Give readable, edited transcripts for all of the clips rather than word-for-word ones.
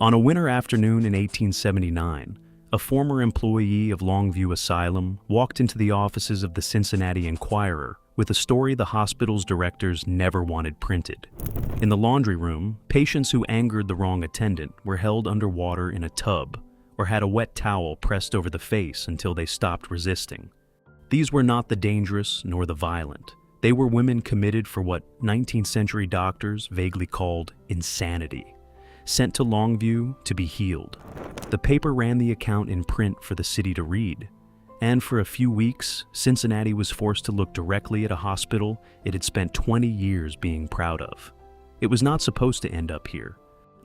On a winter afternoon in 1879, a former employee of Longview Asylum walked into the offices of the Cincinnati Enquirer with a story the hospital's directors never wanted printed. In the laundry room, patients who angered the wrong attendant were held underwater in a tub or had a wet towel pressed over the face until they stopped resisting. These were not the dangerous nor the violent. They were women committed for what 19th century doctors vaguely called insanity, sent to Longview to be healed. The paper ran the account in print for the city to read, and for a few weeks, Cincinnati was forced to look directly at a hospital it had spent 20 years being proud of. It was not supposed to end up here.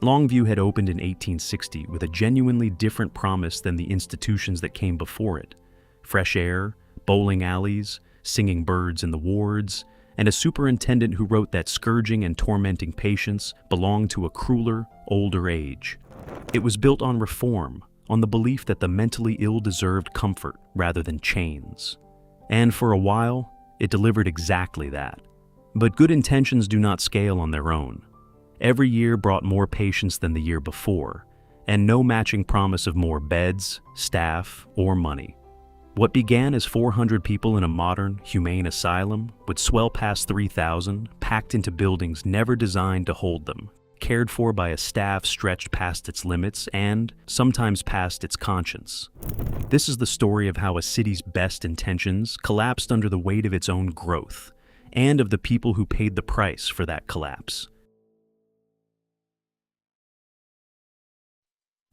Longview had opened in 1860 with a genuinely different promise than the institutions that came before it. Fresh air, bowling alleys, singing birds in the wards, and a superintendent who wrote that scourging and tormenting patients belonged to a crueler, older age. It was built on reform, on the belief that the mentally ill deserved comfort rather than chains. And for a while, it delivered exactly that. But good intentions do not scale on their own. Every year brought more patients than the year before, and no matching promise of more beds, staff, or money. What began as 400 people in a modern, humane asylum would swell past 3,000, packed into buildings never designed to hold them, cared for by a staff stretched past its limits and, sometimes past its conscience. This is the story of how a city's best intentions collapsed under the weight of its own growth, and of the people who paid the price for that collapse.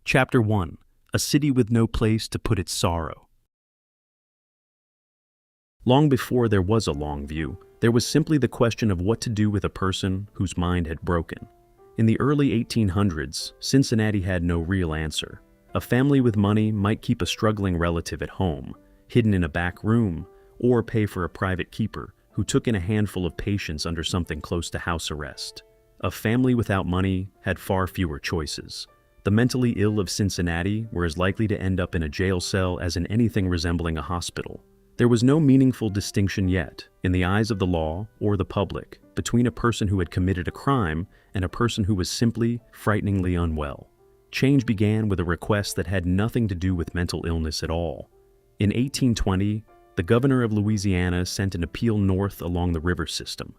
Chapter 1. A City with No Place to Put Its Sorrow. Long before there was a Longview, there was simply the question of what to do with a person whose mind had broken. In the early 1800s, Cincinnati had no real answer. A family with money might keep a struggling relative at home, hidden in a back room, or pay for a private keeper who took in a handful of patients under something close to house arrest. A family without money had far fewer choices. The mentally ill of Cincinnati were as likely to end up in a jail cell as in anything resembling a hospital. There was no meaningful distinction yet, in the eyes of the law or the public, between a person who had committed a crime and a person who was simply frighteningly unwell. Change began with a request that had nothing to do with mental illness at all. In 1820, the governor of Louisiana sent an appeal north along the river system,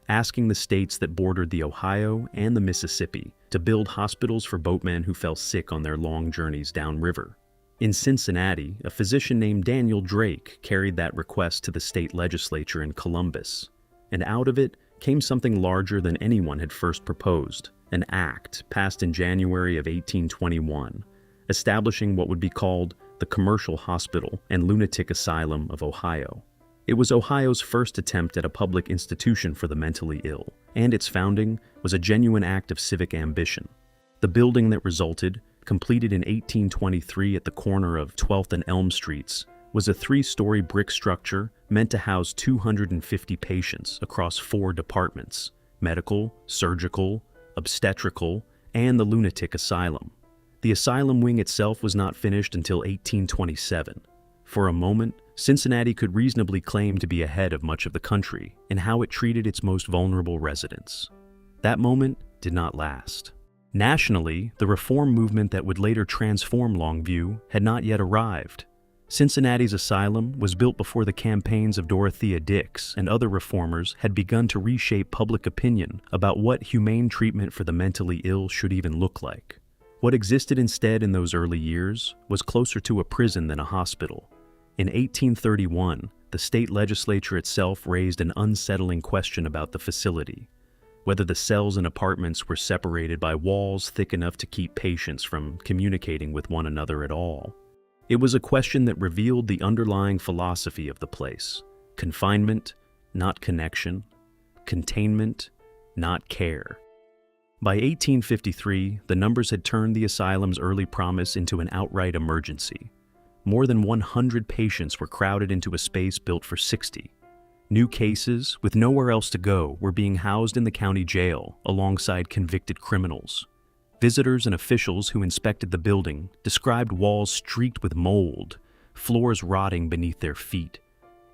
asking the states that bordered the Ohio and the Mississippi to build hospitals for boatmen who fell sick on their long journeys downriver. In Cincinnati, a physician named Daniel Drake carried that request to the state legislature in Columbus, and out of it came something larger than anyone had first proposed, an act passed in January of 1821, establishing what would be called the Commercial Hospital and Lunatic Asylum of Ohio. It was Ohio's first attempt at a public institution for the mentally ill, and its founding was a genuine act of civic ambition. The building that resulted, completed in 1823 at the corner of 12th and Elm Streets, was a 3-story brick structure meant to house 250 patients across 4 departments: medical, surgical, obstetrical, and the lunatic asylum. The asylum wing itself was not finished until 1827. For a moment, Cincinnati could reasonably claim to be ahead of much of the country in how it treated its most vulnerable residents. That moment did not last. Nationally, the reform movement that would later transform Longview had not yet arrived. Cincinnati's asylum was built before the campaigns of Dorothea Dix and other reformers had begun to reshape public opinion about what humane treatment for the mentally ill should even look like. What existed instead in those early years was closer to a prison than a hospital. In 1831, the state legislature itself raised an unsettling question about the facility: whether the cells and apartments were separated by walls thick enough to keep patients from communicating with one another at all. It was a question that revealed the underlying philosophy of the place: confinement, not connection; containment, not care. By 1853, the numbers had turned the asylum's early promise into an outright emergency. More than 100 patients were crowded into a space built for 60. New cases, with nowhere else to go, were being housed in the county jail alongside convicted criminals. Visitors and officials who inspected the building described walls streaked with mold, floors rotting beneath their feet,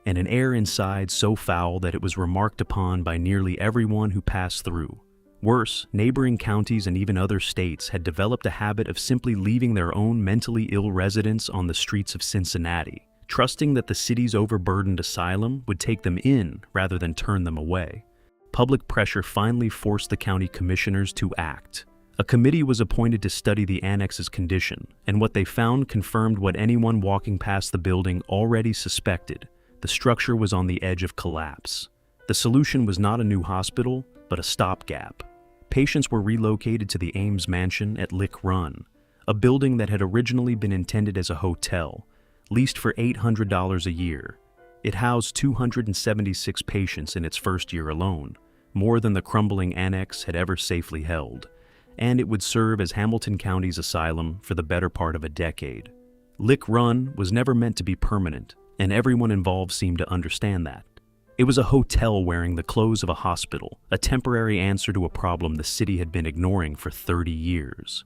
and an air inside so foul that it was remarked upon by nearly everyone who passed through. Worse, neighboring counties and even other states had developed a habit of simply leaving their own mentally ill residents on the streets of Cincinnati, trusting that the city's overburdened asylum would take them in rather than turn them away. Public pressure finally forced the county commissioners to act. A committee was appointed to study the annex's condition, and what they found confirmed what anyone walking past the building already suspected. The structure was on the edge of collapse. The solution was not a new hospital, but a stopgap. Patients were relocated to the Ames Mansion at Lick Run, a building that had originally been intended as a hotel, leased for $800 a year. It housed 276 patients in its first year alone, more than the crumbling annex had ever safely held, and it would serve as Hamilton County's asylum for the better part of a decade. Lick Run was never meant to be permanent, and everyone involved seemed to understand that. It was a hotel wearing the clothes of a hospital, a temporary answer to a problem the city had been ignoring for 30 years.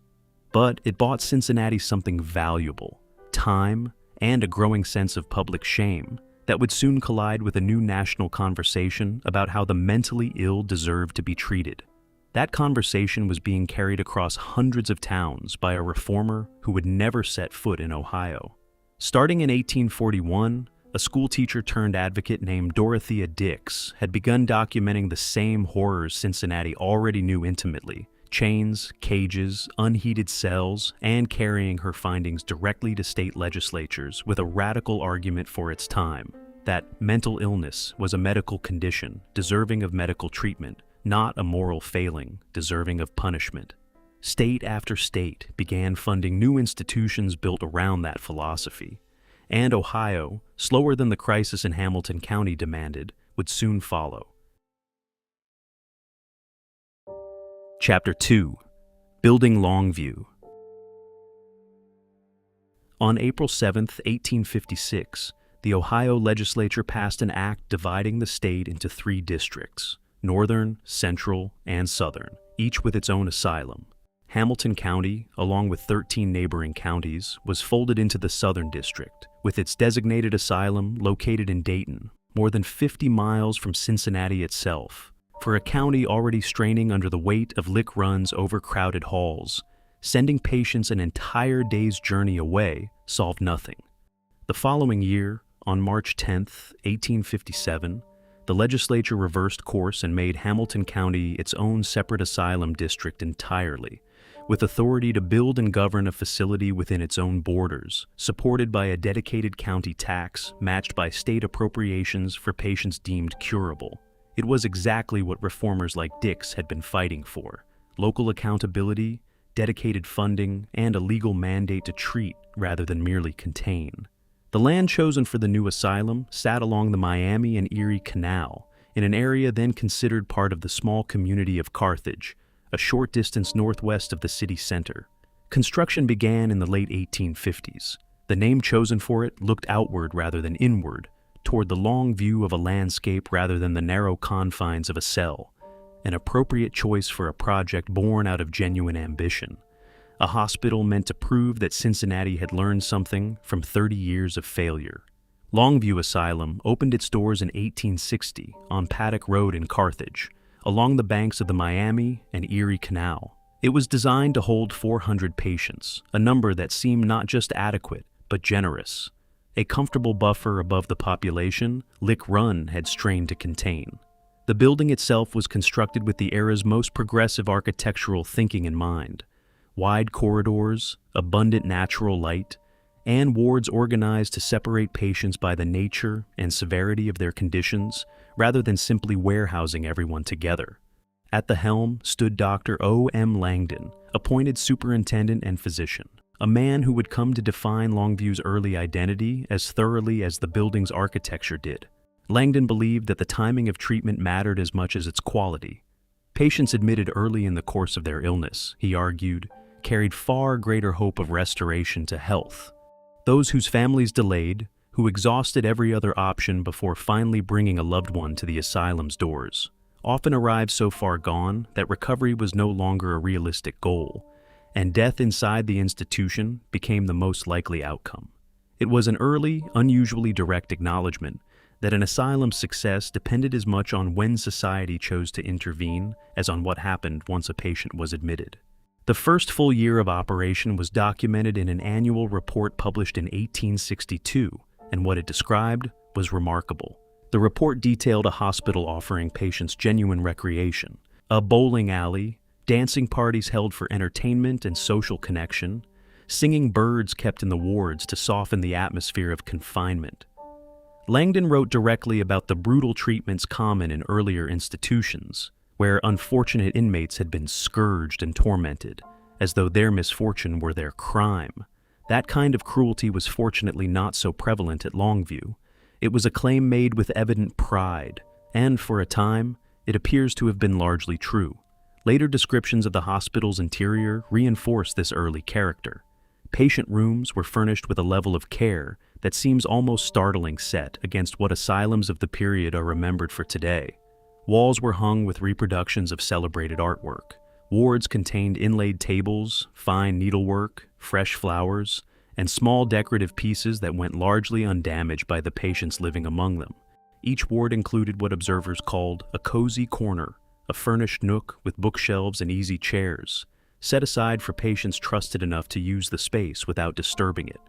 But it bought Cincinnati something valuable: time and a growing sense of public shame that would soon collide with a new national conversation about how the mentally ill deserved to be treated. That conversation was being carried across hundreds of towns by a reformer who would never set foot in Ohio. Starting in 1841, a schoolteacher turned advocate named Dorothea Dix had begun documenting the same horrors Cincinnati already knew intimately: chains, cages, unheated cells, and carrying her findings directly to state legislatures with a radical argument for its time, that mental illness was a medical condition deserving of medical treatment, not a moral failing deserving of punishment. State after state began funding new institutions built around that philosophy, and Ohio, slower than the crisis in Hamilton County demanded, would soon follow. Chapter 2. Building Longview. On April 7, 1856, the Ohio legislature passed an act dividing the state into 3 districts: Northern, Central, and Southern, each with its own asylum. Hamilton County, along with 13 neighboring counties, was folded into the Southern District, with its designated asylum located in Dayton, more than 50 miles from Cincinnati itself. For a county already straining under the weight of Lick Run's overcrowded halls, sending patients an entire day's journey away solved nothing. The following year, on March 10, 1857, the legislature reversed course and made Hamilton County its own separate asylum district entirely, with authority to build and govern a facility within its own borders, supported by a dedicated county tax matched by state appropriations for patients deemed curable. It was exactly what reformers like Dix had been fighting for: local accountability, dedicated funding, and a legal mandate to treat rather than merely contain. The land chosen for the new asylum sat along the Miami and Erie Canal, in an area then considered part of the small community of Carthage, a short distance northwest of the city center. Construction began in the late 1850s. The name chosen for it looked outward rather than inward, toward the long view of a landscape rather than the narrow confines of a cell, an appropriate choice for a project born out of genuine ambition. A hospital meant to prove that Cincinnati had learned something from 30 years of failure. Longview Asylum opened its doors in 1860 on Paddock Road in Carthage, along the banks of the Miami and Erie Canal. It was designed to hold 400 patients, a number that seemed not just adequate, but generous. A comfortable buffer above the population Lick Run had strained to contain. The building itself was constructed with the era's most progressive architectural thinking in mind: wide corridors, abundant natural light, and wards organized to separate patients by the nature and severity of their conditions, rather than simply warehousing everyone together. At the helm stood Dr. O.M. Langdon, appointed superintendent and physician, a man who would come to define Longview's early identity as thoroughly as the building's architecture did. Langdon believed that the timing of treatment mattered as much as its quality. Patients admitted early in the course of their illness, he argued, carried far greater hope of restoration to health. Those whose families delayed, who exhausted every other option before finally bringing a loved one to the asylum's doors, often arrived so far gone that recovery was no longer a realistic goal, and death inside the institution became the most likely outcome. It was an early, unusually direct acknowledgement that an asylum's success depended as much on when society chose to intervene as on what happened once a patient was admitted. The first full year of operation was documented in an annual report published in 1862, and what it described was remarkable. The report detailed a hospital offering patients genuine recreation, a bowling alley, dancing parties held for entertainment and social connection, singing birds kept in the wards to soften the atmosphere of confinement. Langdon wrote directly about the brutal treatments common in earlier institutions, where unfortunate inmates had been scourged and tormented, as though their misfortune were their crime. That kind of cruelty was fortunately not so prevalent at Longview. It was a claim made with evident pride, and for a time, it appears to have been largely true. Later descriptions of the hospital's interior reinforce this early character. Patient rooms were furnished with a level of care that seems almost startling set against what asylums of the period are remembered for today. Walls were hung with reproductions of celebrated artwork. Wards contained inlaid tables, fine needlework, fresh flowers, and small decorative pieces that went largely undamaged by the patients living among them. Each ward included what observers called a cozy corner, a furnished nook with bookshelves and easy chairs, set aside for patients trusted enough to use the space without disturbing it.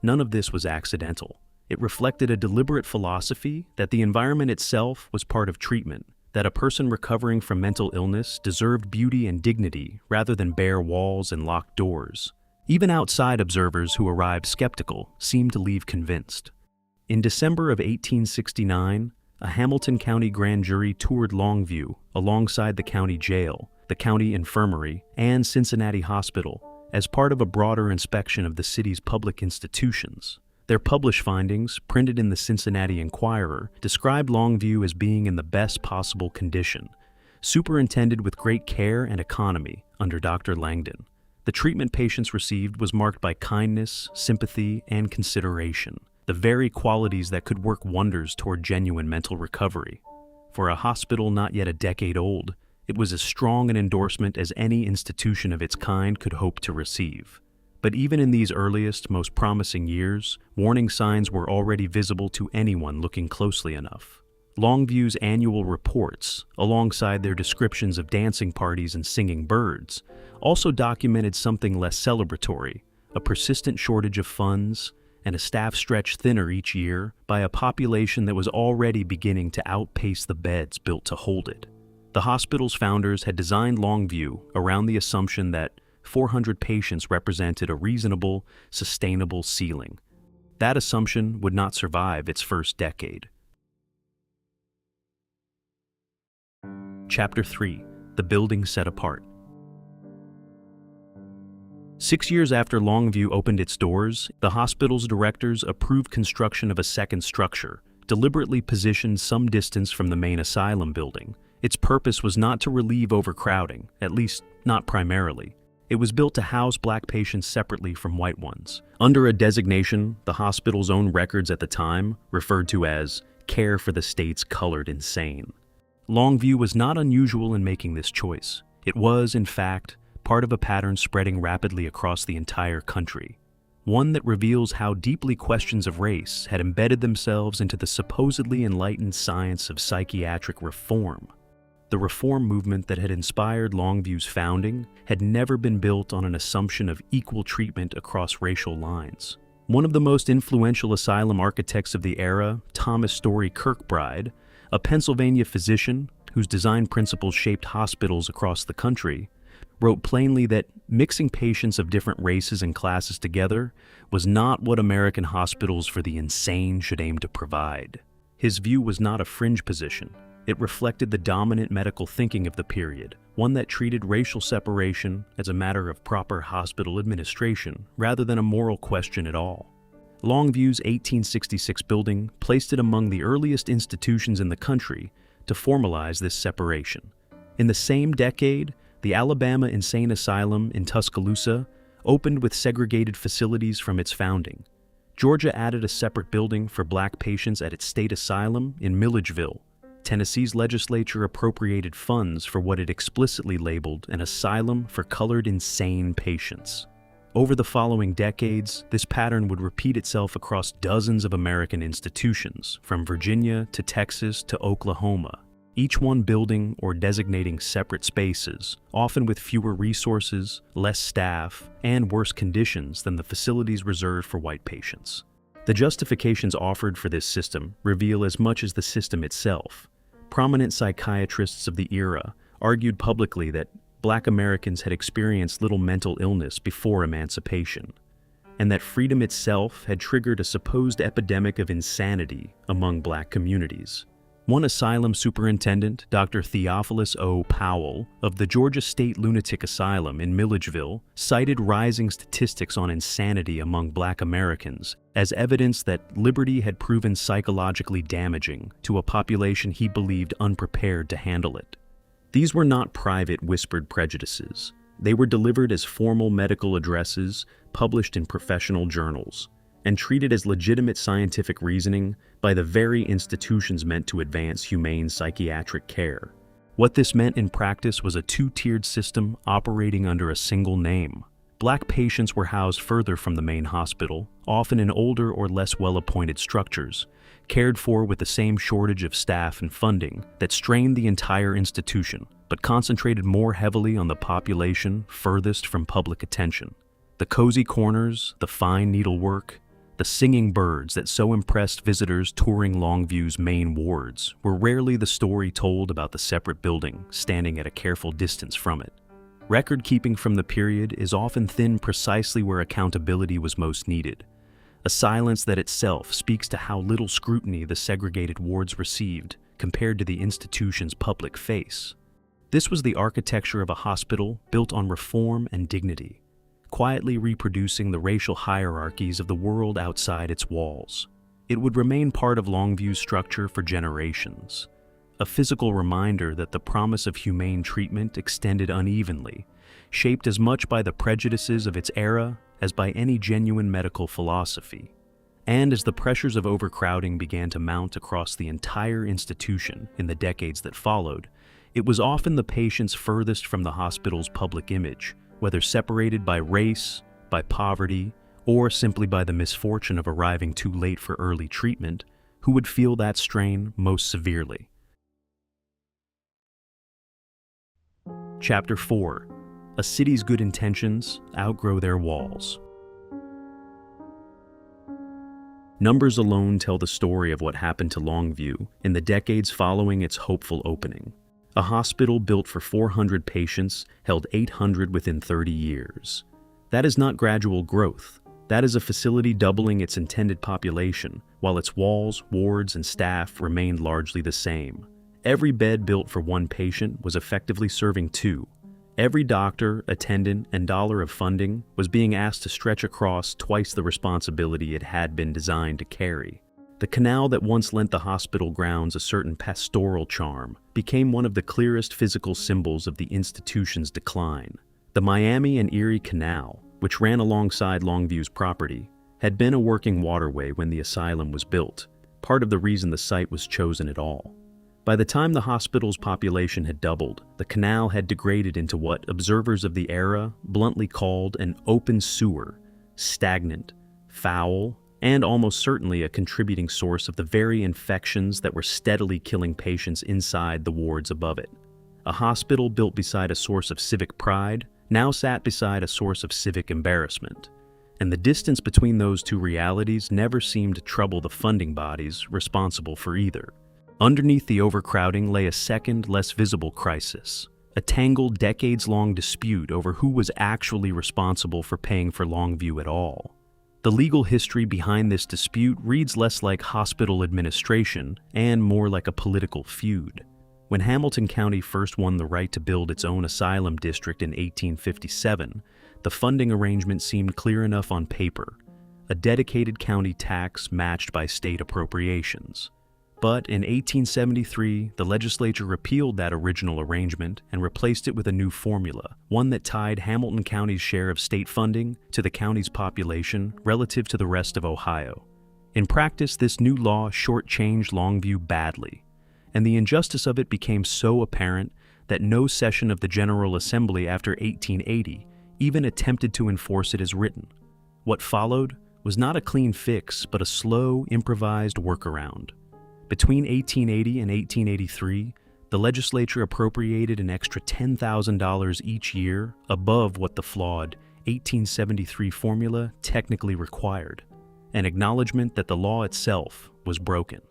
None of this was accidental. It reflected a deliberate philosophy that the environment itself was part of treatment, that a person recovering from mental illness deserved beauty and dignity rather than bare walls and locked doors. Even outside observers who arrived skeptical seemed to leave convinced. In December of 1869, a Hamilton County grand jury toured Longview alongside the county jail, the county infirmary, and Cincinnati Hospital as part of a broader inspection of the city's public institutions. Their published findings, printed in the Cincinnati Enquirer, described Longview as being in the best possible condition, superintended with great care and economy under Dr. Langdon. The treatment patients received was marked by kindness, sympathy, and consideration, the very qualities that could work wonders toward genuine mental recovery. For a hospital not yet a decade old, it was as strong an endorsement as any institution of its kind could hope to receive. But even in these earliest, most promising years, warning signs were already visible to anyone looking closely enough. Longview's annual reports, alongside their descriptions of dancing parties and singing birds, also documented something less celebratory, a persistent shortage of funds, and a staff stretched thinner each year by a population that was already beginning to outpace the beds built to hold it. The hospital's founders had designed Longview around the assumption that 400 patients represented a reasonable, sustainable ceiling. That assumption would not survive its first decade. Chapter 3: The Building Set Apart. 6 years after Longview opened its doors, the hospital's directors approved construction of a second structure, deliberately positioned some distance from the main asylum building. Its purpose was not to relieve overcrowding, at least not primarily. It was built to house black patients separately from white ones, under a designation the hospital's own records at the time referred to as care for the state's colored insane. Longview was not unusual in making this choice. It was, in fact, part of a pattern spreading rapidly across the entire country, one that reveals how deeply questions of race had embedded themselves into the supposedly enlightened science of psychiatric reform. The reform movement that had inspired Longview's founding had never been built on an assumption of equal treatment across racial lines. One of the most influential asylum architects of the era, Thomas Story Kirkbride, a Pennsylvania physician whose design principles shaped hospitals across the country, wrote plainly that mixing patients of different races and classes together was not what American hospitals for the insane should aim to provide. His view was not a fringe position. It reflected the dominant medical thinking of the period, one that treated racial separation as a matter of proper hospital administration rather than a moral question at all. Longview's 1866 building placed it among the earliest institutions in the country to formalize this separation. In the same decade, the Alabama Insane Asylum in Tuscaloosa opened with segregated facilities from its founding. Georgia added a separate building for black patients at its state asylum in Milledgeville. Tennessee's legislature appropriated funds for what it explicitly labeled an asylum for colored insane patients. Over the following decades, this pattern would repeat itself across dozens of American institutions, from Virginia to Texas to Oklahoma, each one building or designating separate spaces, often with fewer resources, less staff, and worse conditions than the facilities reserved for white patients. The justifications offered for this system reveal as much as the system itself. Prominent psychiatrists of the era argued publicly that Black Americans had experienced little mental illness before emancipation, and that freedom itself had triggered a supposed epidemic of insanity among Black communities. One asylum superintendent, Dr. Theophilus O. Powell, of the Georgia State Lunatic Asylum in Milledgeville, cited rising statistics on insanity among Black Americans as evidence that liberty had proven psychologically damaging to a population he believed unprepared to handle it. These were not private whispered prejudices. They were delivered as formal medical addresses published in professional journals, and treated as legitimate scientific reasoning by the very institutions meant to advance humane psychiatric care. What this meant in practice was a two-tiered system operating under a single name. Black patients were housed further from the main hospital, often in older or less well-appointed structures, cared for with the same shortage of staff and funding that strained the entire institution, but concentrated more heavily on the population furthest from public attention. The cozy corners, the fine needlework, the singing birds that so impressed visitors touring Longview's main wards were rarely the story told about the separate building standing at a careful distance from it. Record-keeping from the period is often thinned precisely where accountability was most needed, a silence that itself speaks to how little scrutiny the segregated wards received compared to the institution's public face. This was the architecture of a hospital built on reform and dignity, quietly reproducing the racial hierarchies of the world outside its walls. It would remain part of Longview's structure for generations, a physical reminder that the promise of humane treatment extended unevenly, shaped as much by the prejudices of its era as by any genuine medical philosophy. And as the pressures of overcrowding began to mount across the entire institution in the decades that followed, it was often the patients furthest from the hospital's public image, whether separated by race, by poverty, or simply by the misfortune of arriving too late for early treatment, who would feel that strain most severely. Chapter 4. A city's good intentions outgrow their walls. Numbers alone tell the story of what happened to Longview in the decades following its hopeful opening. A hospital built for 400 patients held 800 within 30 years. That is not gradual growth. That is a facility doubling its intended population, while its walls, wards, and staff remained largely the same. Every bed built for one patient was effectively serving two. Every doctor, attendant, and dollar of funding was being asked to stretch across twice the responsibility it had been designed to carry. The canal that once lent the hospital grounds a certain pastoral charm became one of the clearest physical symbols of the institution's decline. The Miami and Erie Canal, which ran alongside Longview's property, had been a working waterway when the asylum was built, part of the reason the site was chosen at all. By the time the hospital's population had doubled, the canal had degraded into what observers of the era bluntly called an open sewer, stagnant, foul, and almost certainly a contributing source of the very infections that were steadily killing patients inside the wards above it. A hospital built beside a source of civic pride now sat beside a source of civic embarrassment, and the distance between those two realities never seemed to trouble the funding bodies responsible for either. Underneath the overcrowding lay a second, less visible crisis, a tangled, decades-long dispute over who was actually responsible for paying for Longview at all. The legal history behind this dispute reads less like hospital administration and more like a political feud. When Hamilton County first won the right to build its own asylum district in 1857, the funding arrangement seemed clear enough on paper, a dedicated county tax matched by state appropriations. But in 1873, the legislature repealed that original arrangement and replaced it with a new formula, one that tied Hamilton County's share of state funding to the county's population relative to the rest of Ohio. In practice, this new law shortchanged Longview badly, and the injustice of it became so apparent that no session of the General Assembly after 1880 even attempted to enforce it as written. What followed was not a clean fix, but a slow, improvised workaround. Between 1880 and 1883, the legislature appropriated an extra $10,000 each year above what the flawed 1873 formula technically required, an acknowledgement that the law itself was broken.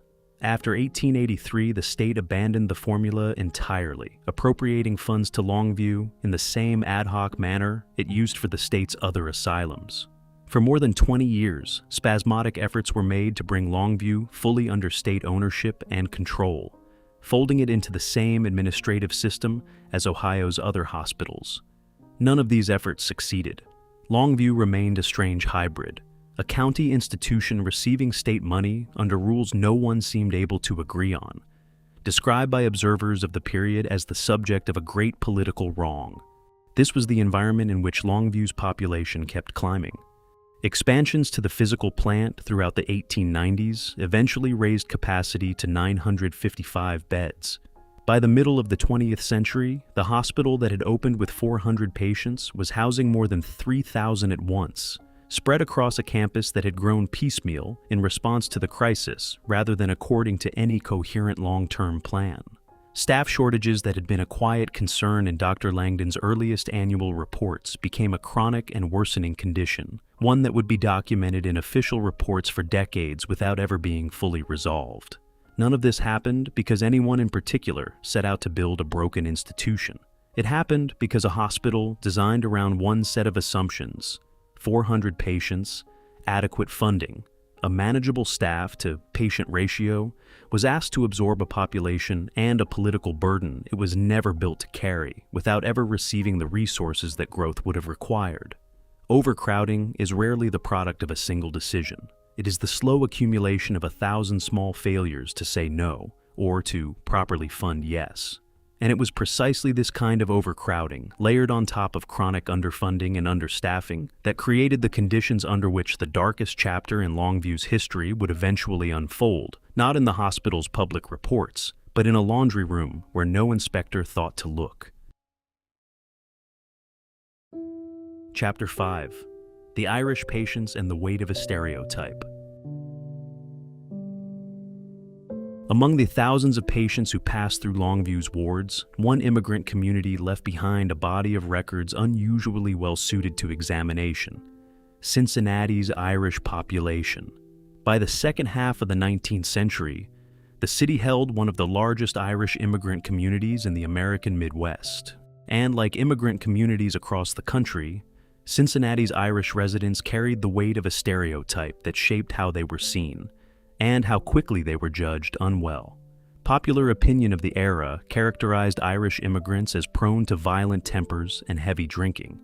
After 1883, the state abandoned the formula entirely, appropriating funds to Longview in the same ad hoc manner it used for the state's other asylums. For more than 20 years, spasmodic efforts were made to bring Longview fully under state ownership and control, folding it into the same administrative system as Ohio's other hospitals. None of these efforts succeeded. Longview remained a strange hybrid, a county institution receiving state money under rules no one seemed able to agree on, described by observers of the period as the subject of a great political wrong. This was the environment in which Longview's population kept climbing. Expansions to the physical plant throughout the 1890s eventually raised capacity to 955 beds. By the middle of the 20th century, the hospital that had opened with 400 patients was housing more than 3,000 at once, spread across a campus that had grown piecemeal in response to the crisis rather than according to any coherent long-term plan. Staff shortages that had been a quiet concern in Dr. Langdon's earliest annual reports became a chronic and worsening condition, one that would be documented in official reports for decades without ever being fully resolved. None of this happened because anyone in particular set out to build a broken institution. It happened because a hospital designed around one set of assumptions: 400 patients, adequate funding, a manageable staff to patient ratio, was asked to absorb a population and a political burden it was never built to carry without ever receiving the resources that growth would have required. Overcrowding is rarely the product of a single decision. It is the slow accumulation of 1,000 small failures to say no, or to properly fund yes. And it was precisely this kind of overcrowding, layered on top of chronic underfunding and understaffing, that created the conditions under which the darkest chapter in Longview's history would eventually unfold, not in the hospital's public reports, but in a laundry room where no inspector thought to look. Chapter 5. The Irish Patients and the Weight of a Stereotype. Among the thousands of patients who passed through Longview's wards, one immigrant community left behind a body of records unusually well suited to examination: Cincinnati's Irish population. By the second half of the 19th century, the city held one of the largest Irish immigrant communities in the American Midwest. And like immigrant communities across the country, Cincinnati's Irish residents carried the weight of a stereotype that shaped how they were seen, and how quickly they were judged unwell. Popular opinion of the era characterized Irish immigrants as prone to violent tempers and heavy drinking,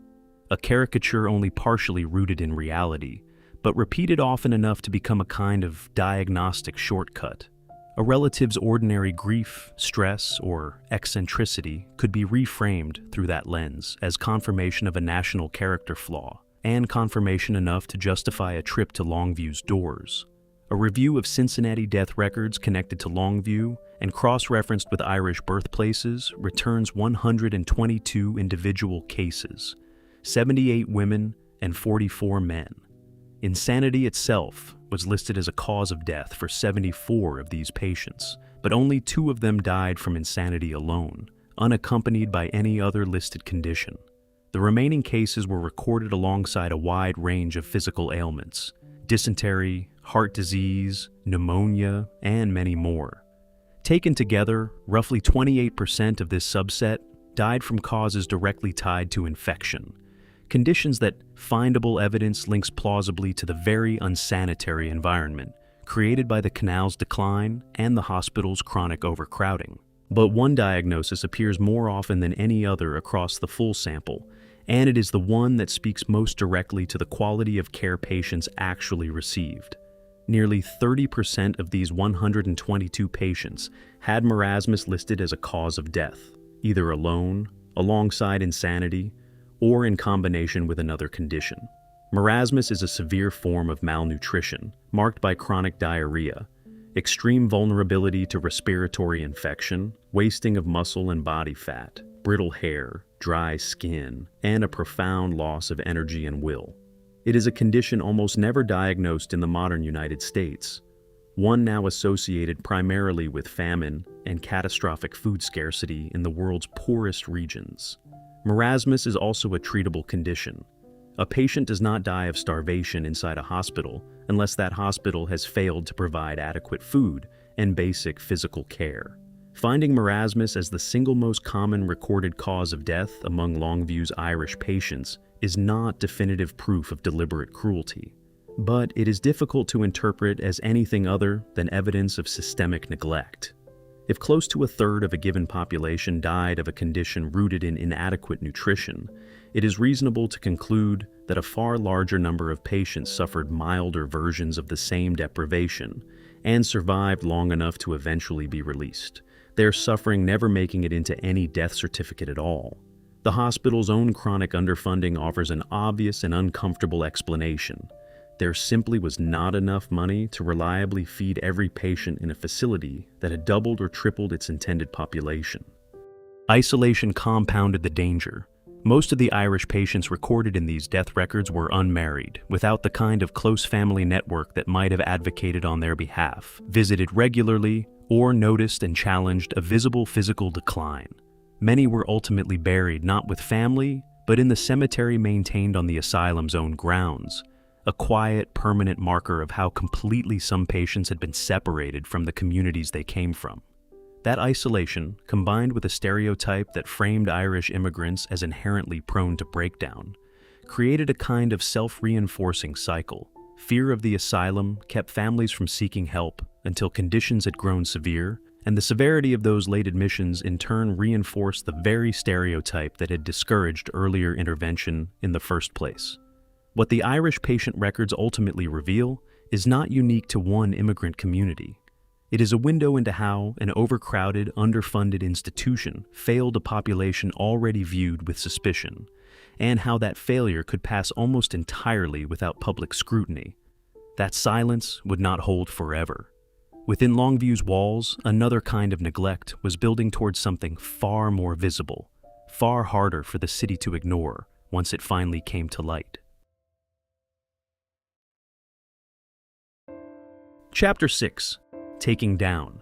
a caricature only partially rooted in reality, but repeated often enough to become a kind of diagnostic shortcut. A relative's ordinary grief, stress, or eccentricity could be reframed through that lens as confirmation of a national character flaw, and confirmation enough to justify a trip to Longview's doors. A review of Cincinnati death records connected to Longview and cross-referenced with Irish birthplaces returns 122 individual cases, 78 women and 44 men. Insanity itself was listed as a cause of death for 74 of these patients, but only 2 of them died from insanity alone, unaccompanied by any other listed condition. The remaining cases were recorded alongside a wide range of physical ailments: dysentery, heart disease, pneumonia, and many more. Taken together, roughly 28% of this subset died from causes directly tied to infection, conditions that findable evidence links plausibly to the very unsanitary environment created by the canal's decline and the hospital's chronic overcrowding. But one diagnosis appears more often than any other across the full sample, and it is the one that speaks most directly to the quality of care patients actually received. Nearly 30% of these 122 patients had marasmus listed as a cause of death, either alone, alongside insanity, or in combination with another condition. Marasmus is a severe form of malnutrition, marked by chronic diarrhea, extreme vulnerability to respiratory infection, wasting of muscle and body fat, brittle hair, dry skin, and a profound loss of energy and will. It is a condition almost never diagnosed in the modern United States, one now associated primarily with famine and catastrophic food scarcity in the world's poorest regions. Marasmus is also a treatable condition. A patient does not die of starvation inside a hospital unless that hospital has failed to provide adequate food and basic physical care. Finding marasmus as the single most common recorded cause of death among Longview's Irish patients is not definitive proof of deliberate cruelty, but it is difficult to interpret as anything other than evidence of systemic neglect. If close to a third of a given population died of a condition rooted in inadequate nutrition, it is reasonable to conclude that a far larger number of patients suffered milder versions of the same deprivation and survived long enough to eventually be released, their suffering never making it into any death certificate at all. The hospital's own chronic underfunding offers an obvious and uncomfortable explanation. There simply was not enough money to reliably feed every patient in a facility that had doubled or tripled its intended population. Isolation compounded the danger. Most of the Irish patients recorded in these death records were unmarried, without the kind of close family network that might have advocated on their behalf, visited regularly, or noticed and challenged a visible physical decline. Many were ultimately buried not with family, but in the cemetery maintained on the asylum's own grounds, a quiet, permanent marker of how completely some patients had been separated from the communities they came from. That isolation, combined with a stereotype that framed Irish immigrants as inherently prone to breakdown, created a kind of self-reinforcing cycle. Fear of the asylum kept families from seeking help until conditions had grown severe, and the severity of those late admissions in turn reinforced the very stereotype that had discouraged earlier intervention in the first place. What the Irish patient records ultimately reveal is not unique to one immigrant community. It is a window into how an overcrowded, underfunded institution failed a population already viewed with suspicion, and how that failure could pass almost entirely without public scrutiny. That silence would not hold forever. Within Longview's walls, another kind of neglect was building towards something far more visible, far harder for the city to ignore once it finally came to light. Chapter 6. Taking Down.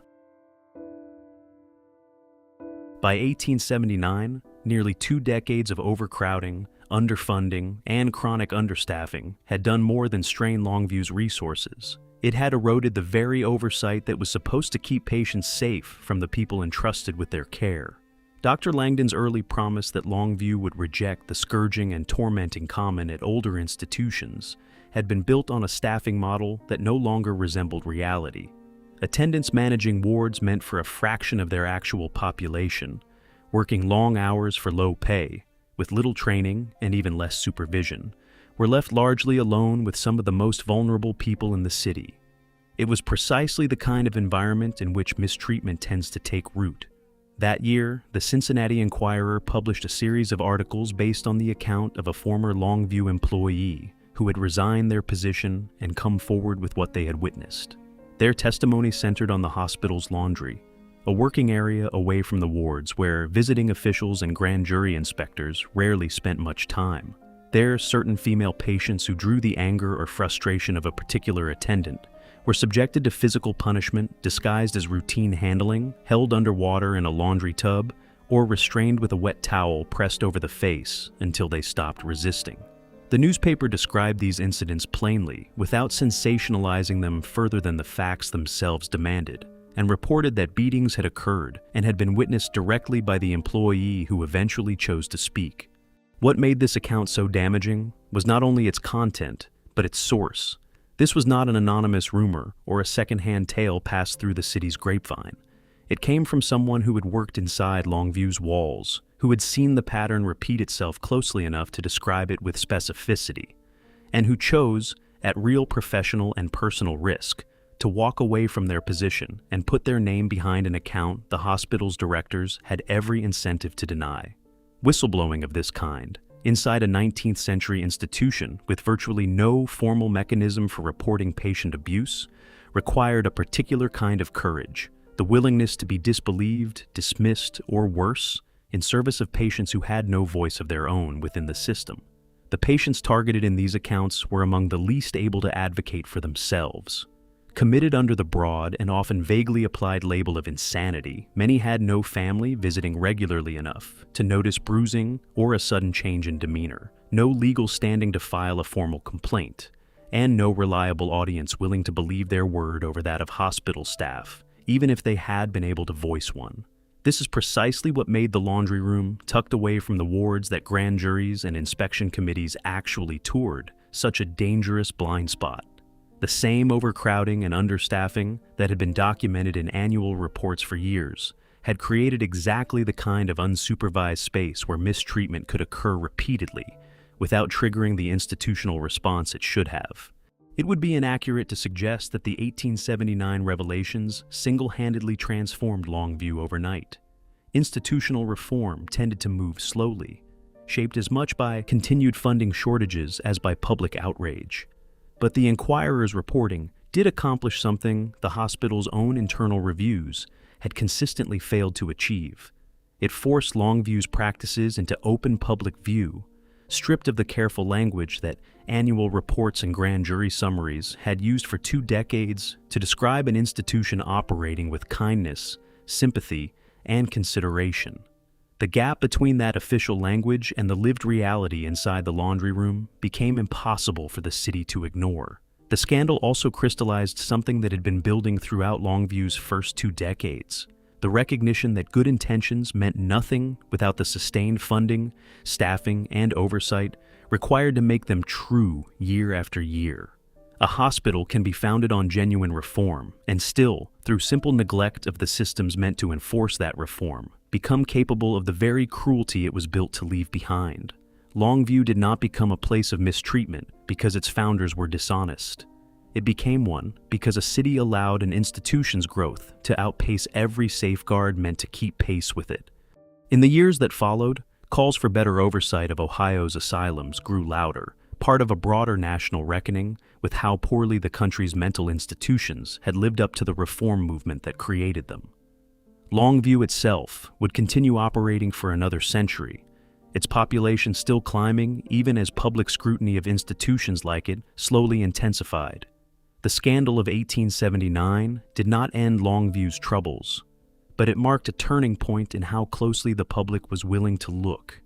By 1879, nearly 2 decades of overcrowding, underfunding, and chronic understaffing had done more than strain Longview's resources. It had eroded the very oversight that was supposed to keep patients safe from the people entrusted with their care. Dr. Langdon's early promise that Longview would reject the scourging and tormenting common at older institutions had been built on a staffing model that no longer resembled reality. Attendants managing wards meant for a fraction of their actual population, working long hours for low pay, with little training and even less supervision, were left largely alone with some of the most vulnerable people in the city. It was precisely the kind of environment in which mistreatment tends to take root. That year, the Cincinnati Enquirer published a series of articles based on the account of a former Longview employee who had resigned their position and come forward with what they had witnessed. Their testimony centered on the hospital's laundry, a working area away from the wards where visiting officials and grand jury inspectors rarely spent much time. There, certain female patients who drew the anger or frustration of a particular attendant were subjected to physical punishment disguised as routine handling, held underwater in a laundry tub, or restrained with a wet towel pressed over the face until they stopped resisting. The newspaper described these incidents plainly, without sensationalizing them further than the facts themselves demanded, and reported that beatings had occurred and had been witnessed directly by the employee who eventually chose to speak. What made this account so damaging was not only its content, but its source. This was not an anonymous rumor or a second-hand tale passed through the city's grapevine. It came from someone who had worked inside Longview's walls, who had seen the pattern repeat itself closely enough to describe it with specificity, and who chose, at real professional and personal risk, to walk away from their position and put their name behind an account the hospital's directors had every incentive to deny. Whistleblowing of this kind, inside a 19th century institution with virtually no formal mechanism for reporting patient abuse, required a particular kind of courage, the willingness to be disbelieved, dismissed, or worse, in service of patients who had no voice of their own within the system. The patients targeted in these accounts were among the least able to advocate for themselves. Committed under the broad and often vaguely applied label of insanity, many had no family visiting regularly enough to notice bruising or a sudden change in demeanor, no legal standing to file a formal complaint, and no reliable audience willing to believe their word over that of hospital staff, even if they had been able to voice one. This is precisely what made the laundry room, tucked away from the wards that grand juries and inspection committees actually toured, such a dangerous blind spot. The same overcrowding and understaffing that had been documented in annual reports for years had created exactly the kind of unsupervised space where mistreatment could occur repeatedly without triggering the institutional response it should have. It would be inaccurate to suggest that the 1879 revelations single-handedly transformed Longview overnight. Institutional reform tended to move slowly, shaped as much by continued funding shortages as by public outrage. But the Enquirer's reporting did accomplish something the hospital's own internal reviews had consistently failed to achieve. It forced Longview's practices into open public view, stripped of the careful language that annual reports and grand jury summaries had used for 2 decades to describe an institution operating with kindness, sympathy, and consideration. The gap between that official language and the lived reality inside the laundry room became impossible for the city to ignore. The scandal also crystallized something that had been building throughout Longview's first 2 decades: the recognition that good intentions meant nothing without the sustained funding, staffing, and oversight required to make them true year after year. A hospital can be founded on genuine reform and still, through simple neglect of the systems meant to enforce that reform, become capable of the very cruelty it was built to leave behind. Longview did not become a place of mistreatment because its founders were dishonest. It became one because a city allowed an institution's growth to outpace every safeguard meant to keep pace with it. In the years that followed, calls for better oversight of Ohio's asylums grew louder, part of a broader national reckoning with how poorly the country's mental institutions had lived up to the reform movement that created them. Longview itself would continue operating for another century, its population still climbing even as public scrutiny of institutions like it slowly intensified. The scandal of 1879 did not end Longview's troubles, but it marked a turning point in how closely the public was willing to look,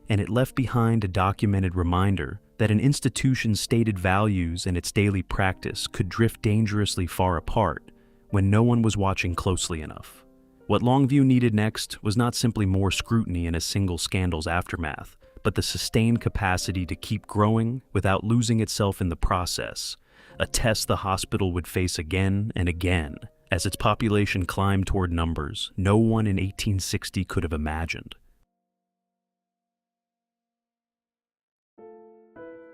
and it left behind a documented reminder that an institution's stated values and its daily practice could drift dangerously far apart when no one was watching closely enough. What Longview needed next was not simply more scrutiny in a single scandal's aftermath, but the sustained capacity to keep growing without losing itself in the process, a test the hospital would face again and again as its population climbed toward numbers no one in 1860 could have imagined.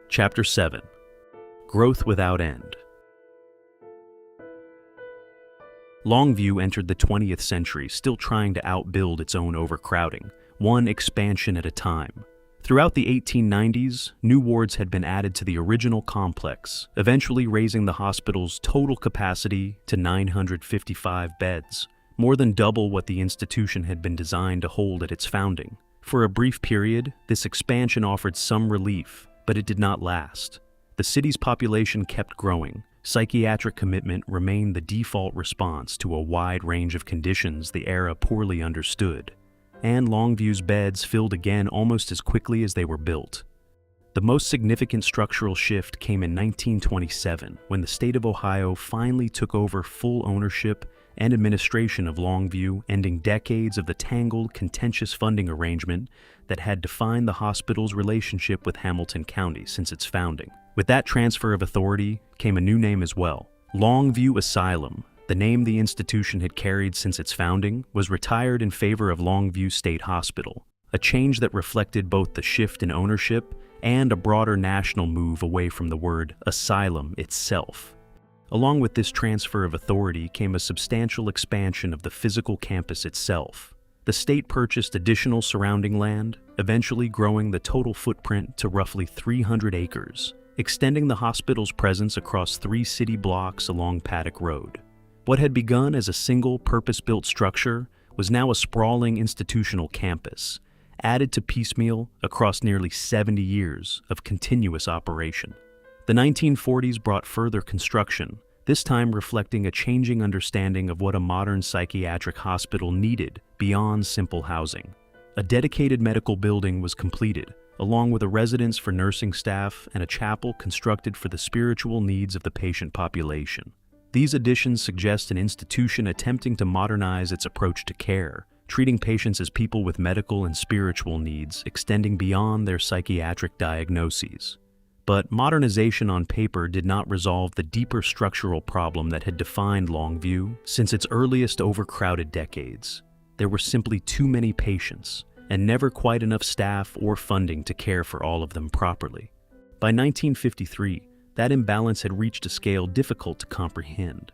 Chapter 7. Growth Without End. Longview entered the 20th century still trying to outbuild its own overcrowding, one expansion at a time. Throughout the 1890s, new wards had been added to the original complex, eventually raising the hospital's total capacity to 955 beds, more than double what the institution had been designed to hold at its founding. For a brief period, this expansion offered some relief, but it did not last. The city's population kept growing. Psychiatric commitment remained the default response to a wide range of conditions the era poorly understood, and Longview's beds filled again almost as quickly as they were built. The most significant structural shift came in 1927, when the state of Ohio finally took over full ownership and administration of Longview, ending decades of the tangled, contentious funding arrangement that had defined the hospital's relationship with Hamilton County since its founding. With that transfer of authority came a new name as well. Longview Asylum, the name the institution had carried since its founding, was retired in favor of Longview State Hospital, a change that reflected both the shift in ownership and a broader national move away from the word asylum itself. Along with this transfer of authority came a substantial expansion of the physical campus itself. The state purchased additional surrounding land, eventually growing the total footprint to roughly 300 acres, extending the hospital's presence across 3 city blocks along Paddock Road. What had begun as a single purpose-built structure was now a sprawling institutional campus, added to piecemeal across nearly 70 years of continuous operation. The 1940s brought further construction, this time reflecting a changing understanding of what a modern psychiatric hospital needed beyond simple housing. A dedicated medical building was completed, along with a residence for nursing staff and a chapel constructed for the spiritual needs of the patient population. These additions suggest an institution attempting to modernize its approach to care, treating patients as people with medical and spiritual needs extending beyond their psychiatric diagnoses. But modernization on paper did not resolve the deeper structural problem that had defined Longview since its earliest overcrowded decades. There were simply too many patients, and never quite enough staff or funding to care for all of them properly. By 1953, that imbalance had reached a scale difficult to comprehend.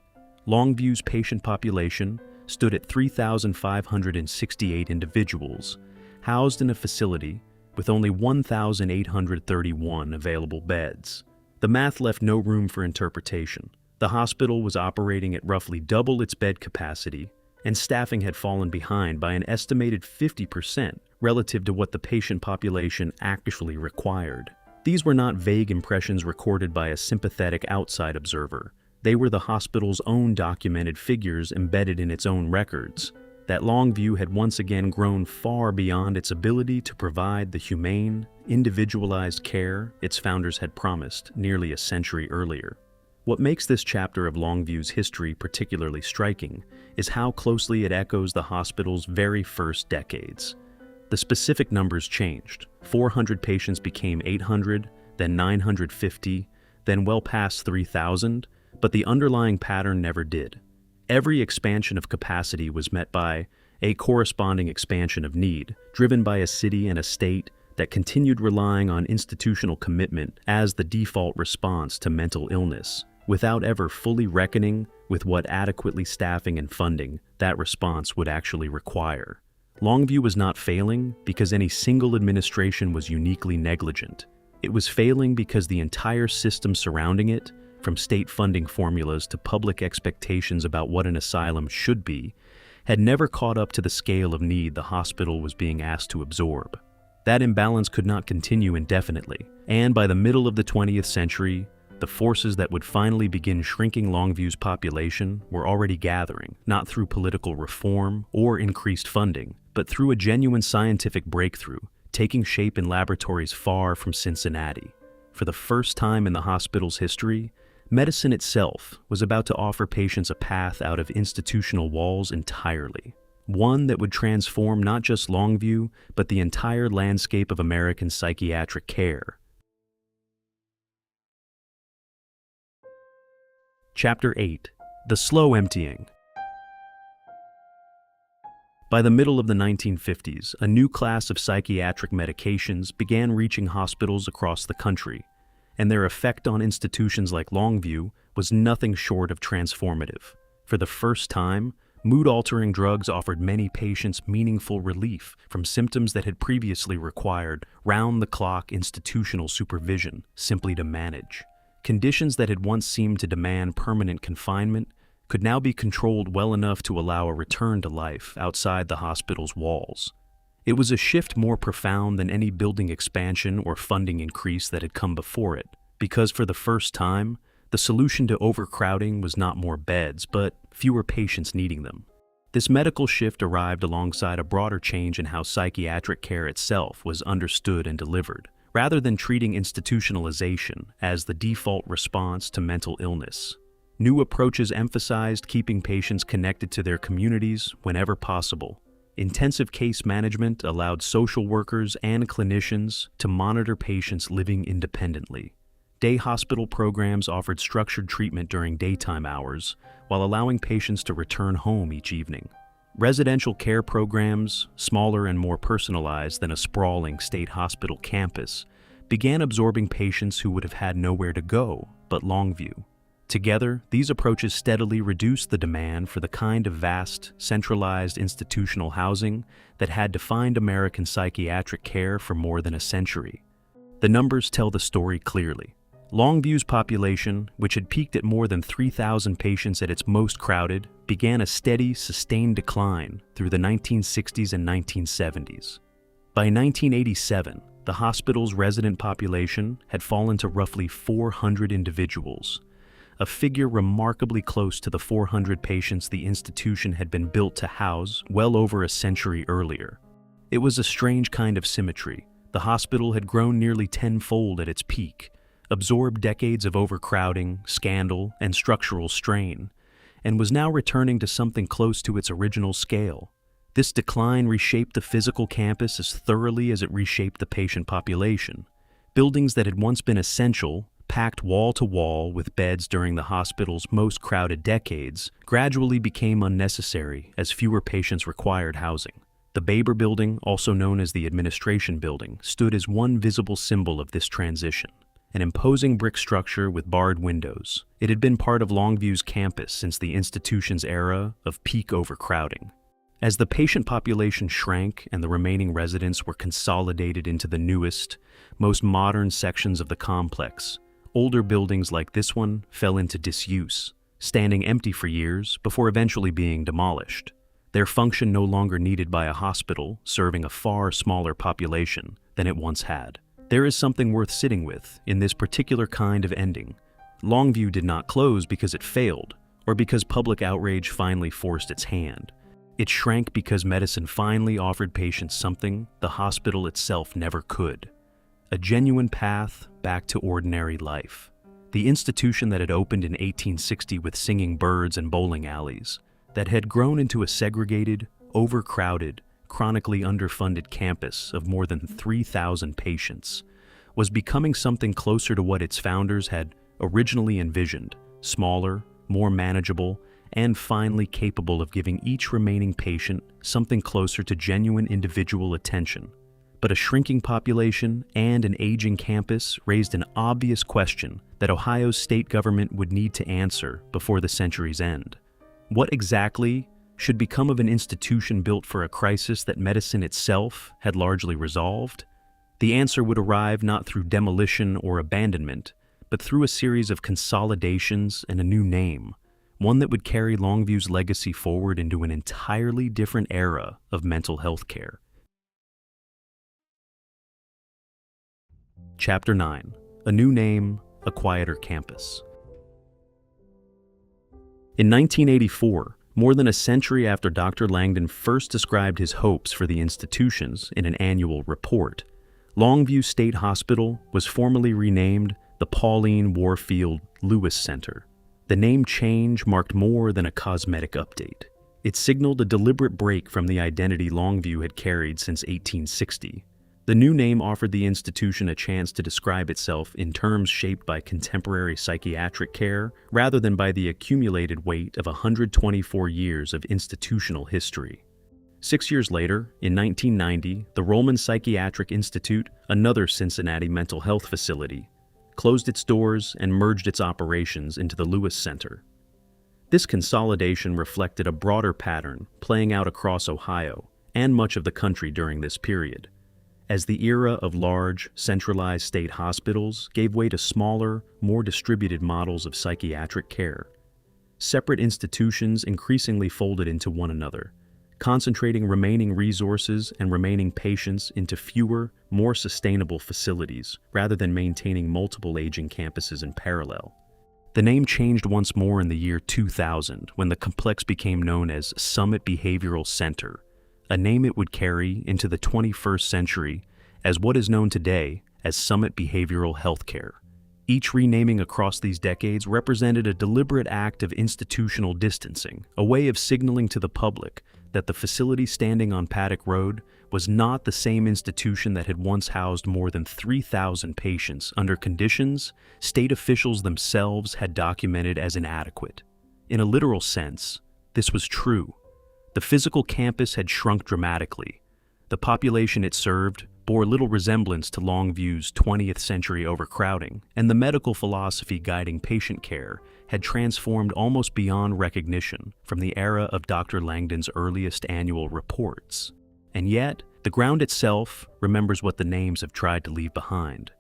Longview's patient population stood at 3,568 individuals, housed in a facility with only 1,831 available beds. The math left no room for interpretation. The hospital was operating at roughly double its bed capacity, and staffing had fallen behind by an estimated 50% relative to what the patient population actually required. These were not vague impressions recorded by a sympathetic outside observer. They were the hospital's own documented figures embedded in its own records. That Longview had once again grown far beyond its ability to provide the humane, individualized care its founders had promised nearly a century earlier. What makes this chapter of Longview's history particularly striking is how closely it echoes the hospital's very first decades. The specific numbers changed. 400 patients became 800, then 950, then well past 3,000, but the underlying pattern never did. Every expansion of capacity was met by a corresponding expansion of need, driven by a city and a state that continued relying on institutional commitment as the default response to mental illness, without ever fully reckoning with what adequately staffing and funding that response would actually require. Longview was not failing because any single administration was uniquely negligent. It was failing because the entire system surrounding it, from state funding formulas to public expectations about what an asylum should be, had never caught up to the scale of need the hospital was being asked to absorb. That imbalance could not continue indefinitely, and by the middle of the 20th century, the forces that would finally begin shrinking Longview's population were already gathering, not through political reform or increased funding, but through a genuine scientific breakthrough, taking shape in laboratories far from Cincinnati. For the first time in the hospital's history, medicine itself was about to offer patients a path out of institutional walls entirely, one that would transform not just Longview, but the entire landscape of American psychiatric care. Chapter 8: The Slow Emptying. By the middle of the 1950s, a new class of psychiatric medications began reaching hospitals across the country, and their effect on institutions like Longview was nothing short of transformative. For the first time, mood-altering drugs offered many patients meaningful relief from symptoms that had previously required round-the-clock institutional supervision simply to manage. Conditions that had once seemed to demand permanent confinement could now be controlled well enough to allow a return to life outside the hospital's walls. It was a shift more profound than any building expansion or funding increase that had come before it, because for the first time, the solution to overcrowding was not more beds, but fewer patients needing them. This medical shift arrived alongside a broader change in how psychiatric care itself was understood and delivered, rather than treating institutionalization as the default response to mental illness. New approaches emphasized keeping patients connected to their communities whenever possible. Intensive case management allowed social workers and clinicians to monitor patients living independently. Day hospital programs offered structured treatment during daytime hours, while allowing patients to return home each evening. Residential care programs, smaller and more personalized than a sprawling state hospital campus, began absorbing patients who would have had nowhere to go but Longview. Together, these approaches steadily reduced the demand for the kind of vast, centralized institutional housing that had defined American psychiatric care for more than a century. The numbers tell the story clearly. Longview's population, which had peaked at more than 3,000 patients at its most crowded, began a steady, sustained decline through the 1960s and 1970s. By 1987, the hospital's resident population had fallen to roughly 400 individuals, a figure remarkably close to the 400 patients the institution had been built to house well over a century earlier. It was a strange kind of symmetry. The hospital had grown nearly tenfold at its peak, absorbed decades of overcrowding, scandal, and structural strain, and was now returning to something close to its original scale. This decline reshaped the physical campus as thoroughly as it reshaped the patient population. Buildings that had once been essential, packed wall to wall with beds during the hospital's most crowded decades, gradually became unnecessary as fewer patients required housing. The Baber Building, also known as the Administration Building, stood as one visible symbol of this transition. An imposing brick structure with barred windows, it had been part of Longview's campus since the institution's era of peak overcrowding. As the patient population shrank and the remaining residents were consolidated into the newest, most modern sections of the complex, older buildings like this one fell into disuse, standing empty for years before eventually being demolished. Their function no longer needed by a hospital serving a far smaller population than it once had. There is something worth sitting with in this particular kind of ending. Longview did not close because it failed, or because public outrage finally forced its hand. It shrank because medicine finally offered patients something the hospital itself never could: a genuine path back to ordinary life. The institution that had opened in 1860 with singing birds and bowling alleys, that had grown into a segregated, overcrowded, chronically underfunded campus of more than 3,000 patients, was becoming something closer to what its founders had originally envisioned: smaller, more manageable, and finally capable of giving each remaining patient something closer to genuine individual attention. But a shrinking population and an aging campus raised an obvious question that Ohio's state government would need to answer before the century's end. What exactly should become of an institution built for a crisis that medicine itself had largely resolved? The answer would arrive not through demolition or abandonment, but through a series of consolidations and a new name, one that would carry Longview's legacy forward into an entirely different era of mental health care. Chapter 9. A New Name, a Quieter Campus. In 1984, more than a century after Dr. Langdon first described his hopes for the institutions in an annual report, Longview State Hospital was formally renamed the Pauline Warfield Lewis Center. The name change marked more than a cosmetic update. It signaled a deliberate break from the identity Longview had carried since 1860. The new name offered the institution a chance to describe itself in terms shaped by contemporary psychiatric care rather than by the accumulated weight of 124 years of institutional history. 6 years later, in 1990, the Rollman Psychiatric Institute, another Cincinnati mental health facility, closed its doors and merged its operations into the Lewis Center. This consolidation reflected a broader pattern playing out across Ohio and much of the country during this period, as the era of large, centralized state hospitals gave way to smaller, more distributed models of psychiatric care. Separate institutions increasingly folded into one another, concentrating remaining resources and remaining patients into fewer, more sustainable facilities, rather than maintaining multiple aging campuses in parallel. The name changed once more in the year 2000, when the complex became known as Summit Behavioral Center, a name it would carry into the 21st century as what is known today as Summit Behavioral Healthcare. Each renaming across these decades represented a deliberate act of institutional distancing, a way of signaling to the public that the facility standing on Paddock Road was not the same institution that had once housed more than 3,000 patients under conditions state officials themselves had documented as inadequate. In a literal sense, this was true. The physical campus had shrunk dramatically. The population it served bore little resemblance to Longview's 20th century overcrowding, and the medical philosophy guiding patient care had transformed almost beyond recognition from the era of Dr. Langdon's earliest annual reports. And yet, the ground itself remembers what the names have tried to leave behind.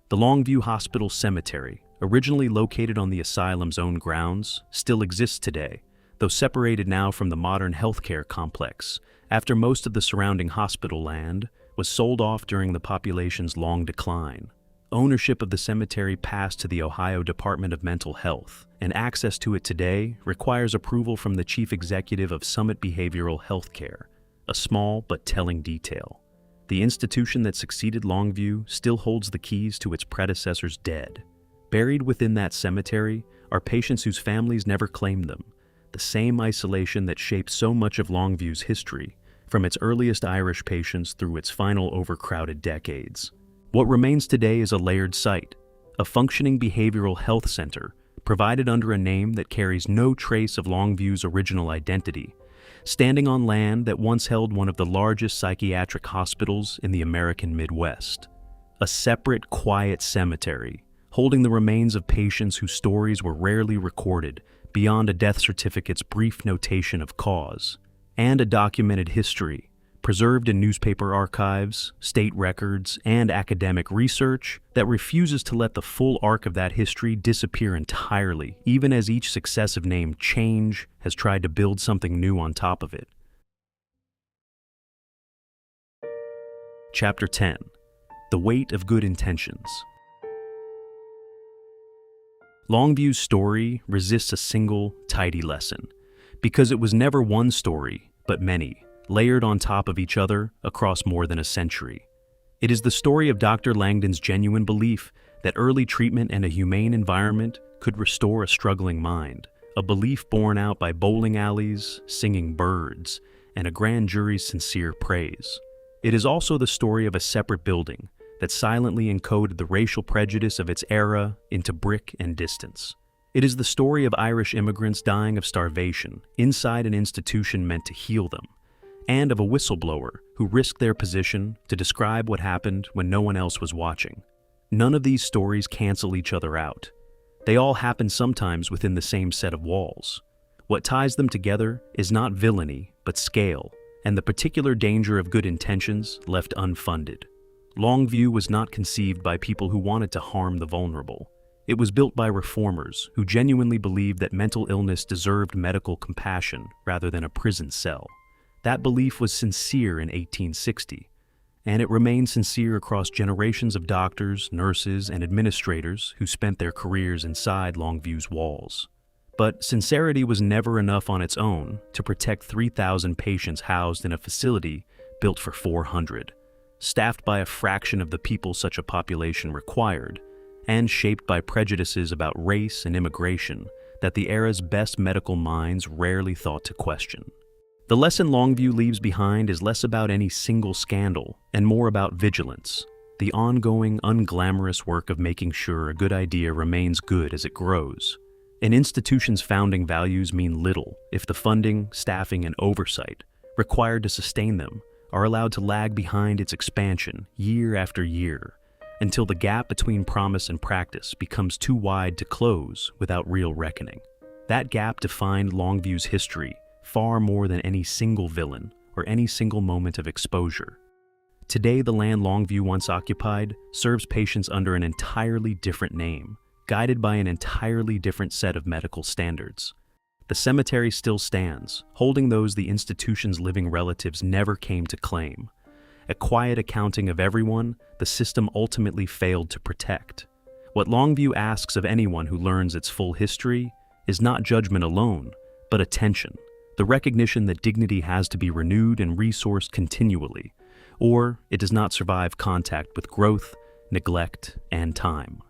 The Longview Hospital Cemetery, originally located on the asylum's own grounds, still exists today, though separated now from the modern healthcare complex, after most of the surrounding hospital land was sold off during the population's long decline. Ownership of the cemetery passed to the Ohio Department of Mental Health, and access to it today requires approval from the chief executive of Summit Behavioral Healthcare, a small but telling detail. The institution that succeeded Longview still holds the keys to its predecessor's dead. Buried within that cemetery are patients whose families never claimed them, the same isolation that shaped so much of Longview's history, from its earliest Irish patients through its final overcrowded decades. What remains today is a layered site, a functioning behavioral health center, provided under a name that carries no trace of Longview's original identity, standing on land that once held one of the largest psychiatric hospitals in the American Midwest. A separate, quiet cemetery, holding the remains of patients whose stories were rarely recorded beyond a death certificate's brief notation of cause, and a documented history, preserved in newspaper archives, state records, and academic research that refuses to let the full arc of that history disappear entirely, even as each successive name change has tried to build something new on top of it. Chapter 10. The Weight of Good Intentions. Longview's story resists a single, tidy lesson, because it was never one story, but many, layered on top of each other across more than a century. It is the story of Dr. Langdon's genuine belief that early treatment and a humane environment could restore a struggling mind, a belief borne out by bowling alleys, singing birds, and a grand jury's sincere praise. It is also the story of a separate building that silently encoded the racial prejudice of its era into brick and distance. It is the story of Irish immigrants dying of starvation inside an institution meant to heal them, and of a whistleblower who risked their position to describe what happened when no one else was watching. None of these stories cancel each other out. They all happen sometimes within the same set of walls. What ties them together is not villainy, but scale, and the particular danger of good intentions left unfunded. Longview was not conceived by people who wanted to harm the vulnerable. It was built by reformers who genuinely believed that mental illness deserved medical compassion rather than a prison cell. That belief was sincere in 1860, and it remained sincere across generations of doctors, nurses, and administrators who spent their careers inside Longview's walls. But sincerity was never enough on its own to protect 3,000 patients housed in a facility built for 400, staffed by a fraction of the people such a population required, and shaped by prejudices about race and immigration that the era's best medical minds rarely thought to question. The lesson Longview leaves behind is less about any single scandal and more about vigilance, the ongoing, unglamorous work of making sure a good idea remains good as it grows. An institution's founding values mean little if the funding, staffing, and oversight required to sustain them are allowed to lag behind its expansion year after year, until the gap between promise and practice becomes too wide to close without real reckoning. That gap defined Longview's history far more than any single villain or any single moment of exposure. Today, the land Longview once occupied serves patients under an entirely different name, guided by an entirely different set of medical standards. The cemetery still stands, holding those the institution's living relatives never came to claim, a quiet accounting of everyone the system ultimately failed to protect. What Longview asks of anyone who learns its full history is not judgment alone, but attention, the recognition that dignity has to be renewed and resourced continually, or it does not survive contact with growth, neglect, and time.